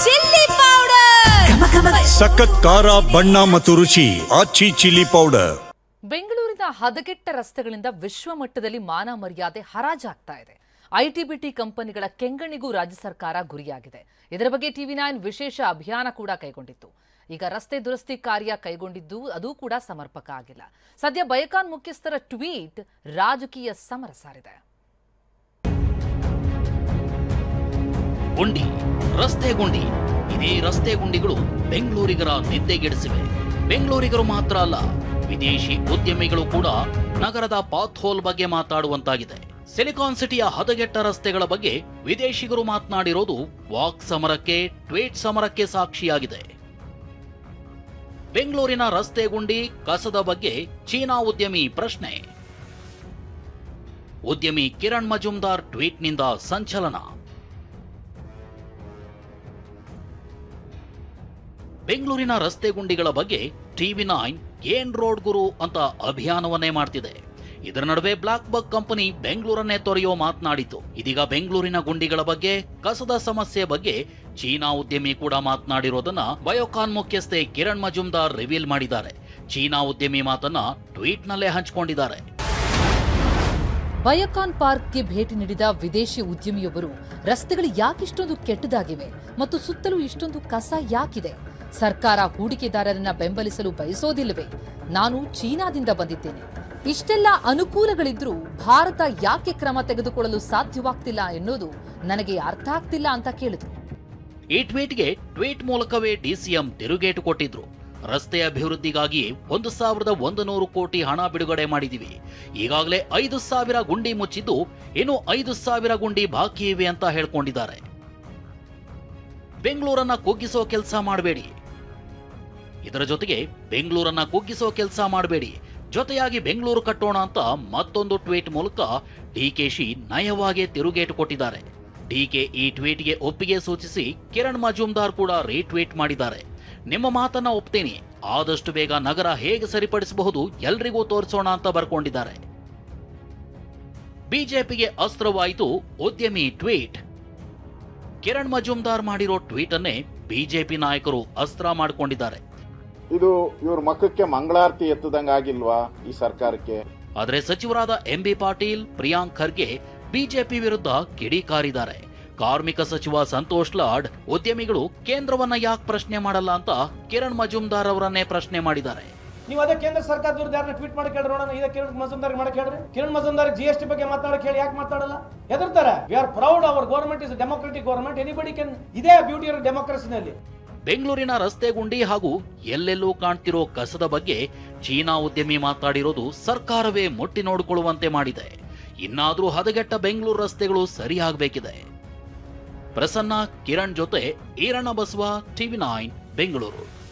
Chilli powder ಸಖತ್ ಖಾರ ಬಣ್ಣ ಮತ್ತು ರುಚಿ ಆಚಿ ಚಿಲ್ಲಿ ಪೌಡರ್. ಬೆಂಗಳೂರಿನ ಹದಗೆಟ್ಟ ರಸ್ತೆಗಳಿಂದ ವಿಶ್ವ ಮಟ್ಟದಲ್ಲಿ ಮಾನ ಮರ್ಯಾದೆ ಹರಾಜಾಗ್ತಾ ಇದೆ. ಐಟಿ-ಬಿಟಿ ಕಂಪನಿಗಳ ಕೆಂಗಣಿಗೂ ರಾಜ್ಯ ಸರ್ಕಾರ ಗುರಿಯಾಗಿದೆ. ಇದರ ಬಗ್ಗೆ ಟಿವಿ9 ವಿಶೇಷ ಅಭಿಯಾನ ಕೂಡ ಕೈಗೊಂಡಿತ್ತು. ಈಗ ರಸ್ತೆ ದುರಸ್ತಿ ಕಾರ್ಯ ಕೈಗೊಂಡಿದ್ದು ಅದು ಕೂಡ ಸಮರ್ಪಕ ಆಗಿಲ್ಲ. ಸದ್ಯ ಬಯಕಾನ್ ಮುಖ್ಯಸ್ಥರ ಟ್ವೀಟ್ ರಾಜಕೀಯ ಸಮರ ಸಾರಿದೆ. ಗುಂಡಿ, ರಸ್ತೆ ಗುಂಡಿ. ಇದೇ ರಸ್ತೆ ಗುಂಡಿಗಳು ಬೆಂಗಳೂರಿಗರ ನಿದ್ದೆಗೆಡಿಸಿವೆ. ಬೆಂಗಳೂರಿಗರು ಮಾತ್ರ ಅಲ್ಲ, ವಿದೇಶಿ ಉದ್ಯಮಿಗಳು ಕೂಡ ನಗರದ ಪಾತ್ ಹೋಲ್ ಬಗ್ಗೆ ಮಾತಾಡುವಂತಾಗಿದೆ. ಸಿಲಿಕಾನ್ ಸಿಟಿಯ ಹದಗೆಟ್ಟ ರಸ್ತೆಗಳ ಬಗ್ಗೆ ವಿದೇಶಿಗರು ಮಾತನಾಡಿರೋದು ವಾಕ್ ಸಮರಕ್ಕೆ, ಟ್ವೀಟ್ ಸಮರಕ್ಕೆ ಸಾಕ್ಷಿಯಾಗಿದೆ. ಬೆಂಗಳೂರಿನ ರಸ್ತೆ ಗುಂಡಿ, ಕಸದ ಬಗ್ಗೆ ಚೀನಾ ಉದ್ಯಮಿ ಪ್ರಶ್ನೆ. ಉದ್ಯಮಿ ಕಿರಣ್ ಮಜುಮ್ದಾರ್ ಟ್ವೀಟ್ನಿಂದ ಸಂಚಲನ. ಬೆಂಗಳೂರಿನ ರಸ್ತೆ ಗುಂಡಿಗಳ ಬಗ್ಗೆ ಟಿವಿ9 ಏನ್ ರೋಡ್ ಗುರು ಅಂತ ಅಭಿಯಾನವನ್ನೇ ಮಾಡ್ತಿದೆ. ಇದರ ನಡುವೆ ಬ್ಲಾಕ್ ಬಕ್ ಕಂಪನಿ ಬೆಂಗಳೂರನ್ನೇ ತೊರೆಯೋ ಮಾತನಾಡಿತು. ಇದೀಗ ಬೆಂಗಳೂರಿನ ಗುಂಡಿಗಳ ಬಗ್ಗೆ, ಕಸದ ಸಮಸ್ಯೆ ಬಗ್ಗೆ ಚೀನಾ ಉದ್ಯಮಿ ಕೂಡ ಮಾತನಾಡಿರೋದನ್ನ ಬಯೋಕಾನ್ ಮುಖ್ಯಸ್ಥೆ ಕಿರಣ್ ಮಜುಮ್ದಾರ್ ರಿವೀಲ್ ಮಾಡಿದ್ದಾರೆ. ಚೀನಾ ಉದ್ಯಮಿ ಮಾತನ್ನ ಟ್ವೀಟ್ ನಲ್ಲೇ ಹಂಚಿಕೊಂಡಿದ್ದಾರೆ. ಬಯೋಕಾನ್ ಪಾರ್ಕ್ಗೆ ಭೇಟಿ ನೀಡಿದ ವಿದೇಶಿ ಉದ್ಯಮಿಯೊಬ್ಬರು ರಸ್ತೆಗಳು ಯಾಕಿಷ್ಟೊಂದು ಕೆಟ್ಟದಾಗಿವೆ ಮತ್ತು ಸುತ್ತಲೂ ಇಷ್ಟೊಂದು ಕಸ ಯಾಕಿದೆ? ಸರ್ಕಾರ ಹೂಡಿಕೆದಾರರನ್ನ ಬೆಂಬಲಿಸಲು ಬಯಸೋದಿಲ್ಲವೇ? ನಾನು ಚೀನಾದಿಂದ ಬಂದಿದ್ದೇನೆ. ಇಷ್ಟೆಲ್ಲ ಅನುಕೂಲಗಳಿದ್ರೂ ಭಾರತ ಯಾಕೆ ಕ್ರಮ ತೆಗೆದುಕೊಳ್ಳಲು ಸಾಧ್ಯವಾಗ್ತಿಲ್ಲ ಎನ್ನುವುದು ನನಗೆ ಅರ್ಥ ಆಗ್ತಿಲ್ಲ ಅಂತ ಕೇಳಿದ್ರು. ಈ ಟ್ವೀಟ್ಗೆ ಟ್ವೀಟ್ ಮೂಲಕವೇ ಡಿಸಿಎಂ ತಿರುಗೇಟು ಕೊಟ್ಟಿದ್ರು. ರಸ್ತೆ ಅಭಿವೃದ್ಧಿಗಾಗಿ 1,100 ಕೋಟಿ ಹಣ ಬಿಡುಗಡೆ ಮಾಡಿದೀವಿ. ಈಗಾಗಲೇ 5,000 ಗುಂಡಿ ಮುಚ್ಚಿದ್ದು ಇನ್ನು 5,000 ಗುಂಡಿ ಬಾಕಿ ಇವೆ ಅಂತ ಹೇಳ್ಕೊಂಡಿದ್ದಾರೆ. ಬೆಂಗಳೂರನ್ನ ಕುಗ್ಗಿಸೋ ಕೆಲಸ ಮಾಡಬೇಡಿ. ಇದರ ಜೊತೆಗೆ ಬೆಂಗಳೂರನ್ನ ಕುಗ್ಗಿಸೋ ಕೆಲಸ ಮಾಡಬೇಡಿ, ಜೊತೆಯಾಗಿ ಬೆಂಗಳೂರು ಕಟ್ಟೋಣ ಅಂತ ಮತ್ತೊಂದು ಟ್ವೀಟ್ ಮೂಲಕ ಡಿಕೆಶಿ ನಯವಾಗಿ ತಿರುಗೇಟು ಕೊಟ್ಟಿದ್ದಾರೆ. ಡಿಕೆ ಈ ಟ್ವೀಟ್ಗೆ ಒಪ್ಪಿಗೆ ಸೂಚಿಸಿ ಕಿರಣ್ ಮಜುಮ್ದಾರ್ ಕೂಡ ರೀಟ್ವೀಟ್ ಮಾಡಿದ್ದಾರೆ. ನಿಮ್ಮ ಮಾತನ್ನ ಒಪ್ತೀನಿ, ಆದಷ್ಟು ಬೇಗ ನಗರ ಹೇಗೆ ಸರಿಪಡಿಸಬಹುದು ಎಲ್ರಿಗೂ ತೋರಿಸೋಣ ಅಂತ ಬರ್ಕೊಂಡಿದ್ದಾರೆ. ಬಿಜೆಪಿಗೆ ಅಸ್ತ್ರವಾಯಿತು ಉದ್ಯಮಿ ಟ್ವೀಟ್. ಕಿರಣ್ ಮಜುಮ್ದಾರ್ ಮಾಡಿರೋ ಟ್ವೀಟ್ ಅನ್ನೇ ಬಿಜೆಪಿ ನಾಯಕರು ಅಸ್ತ್ರ ಮಾಡಿಕೊಂಡಿದ್ದಾರೆ. ಇದು ಇವ್ರ ಮಕ್ಕಕ್ಕೆ ಮಂಗಳಾರತಿ ಎತ್ತದಂಗಾಗಿಲ್ವಾ ಈ ಸರ್ಕಾರಕ್ಕೆ? ಆದರೆ ಸಚಿವರಾದ ಎಂಬಿ ಪಾಟೀಲ್, ಪ್ರಿಯಾಂಕ್ ಖರ್ಗೆ ಬಿಜೆಪಿ ವಿರುದ್ಧ ಕಿಡಿಕಾರಿದ್ದಾರೆ. ಕಾರ್ಮಿಕ ಸಚಿವ ಸಂತೋಷ್ ಲಾಡ್ ಉದ್ಯಮಿಗಳು ಕೇಂದ್ರವನ್ನ ಯಾಕೆ ಪ್ರಶ್ನೆ ಮಾಡಲ್ಲ ಅಂತ ಕಿರಣ್ ಮಜುಮ್ದಾರ್ ಅವರನ್ನೇ ಪ್ರಶ್ನೆ ಮಾಡಿದ್ದಾರೆ. ನೀವು ಅದೇ ಕೇಂದ್ರ ಸರ್ಕಾರದ ವಿರುದ್ಧ ಯಾರನ್ನ ಟ್ವೀಟ್ ಮಾಡಿ ಕೇಳ್ರಿ ನೋಡೋಣ. ಇದೇ ಕಿರಣ್ ಮಜುಮ್ದಾರ್ ಮಾಡಕ್ಕೆ ಹೇಳ್ರಿ. ಕಿರಣ್ ಮಜುಮ್ದಾರ್ ಜಿಎಸ್ಟಿ ಬಗ್ಗೆ ಮಾತಾಡಕ್ಕೆ ಹೇಳಿ ಯಾಕೆ ಮಾತಾಡಲ್ಲ? ಹೆದರ್ತಾರೆ. We are proud, our government is democratic government, anybody can. ಇದೇ ಬ್ಯೂಟಿ ಆಫ್ ಡೆಮೋಕ್ರಸಿನಲ್ಲಿ. ಬೆಂಗಳೂರಿನ ರಸ್ತೆ ಗುಂಡಿ ಹಾಗೂ ಎಲ್ಲೆಲ್ಲೂ ಕಾಣ್ತಿರೋ ಕಸದ ಬಗ್ಗೆ ಚೀನಾ ಉದ್ಯಮಿ ಮಾತಾಡಿರೋದು ಸರ್ಕಾರವೇ ಮುಟ್ಟಿ ನೋಡಿಕೊಳ್ಳುವಂತೆ ಮಾಡಿದೆ. ಇನ್ನಾದ್ರೂ ಹದಗೆಟ್ಟ ಬೆಂಗಳೂರು ರಸ್ತೆಗಳು ಸರಿಯಾಗಬೇಕಿದೆ. ಪ್ರಸನ್ನ, ಕಿರಣ್ ಜೊತೆ ಈರಣ್ಣ ಬಸವ, ಟಿವಿ9 ಬೆಂಗಳೂರು.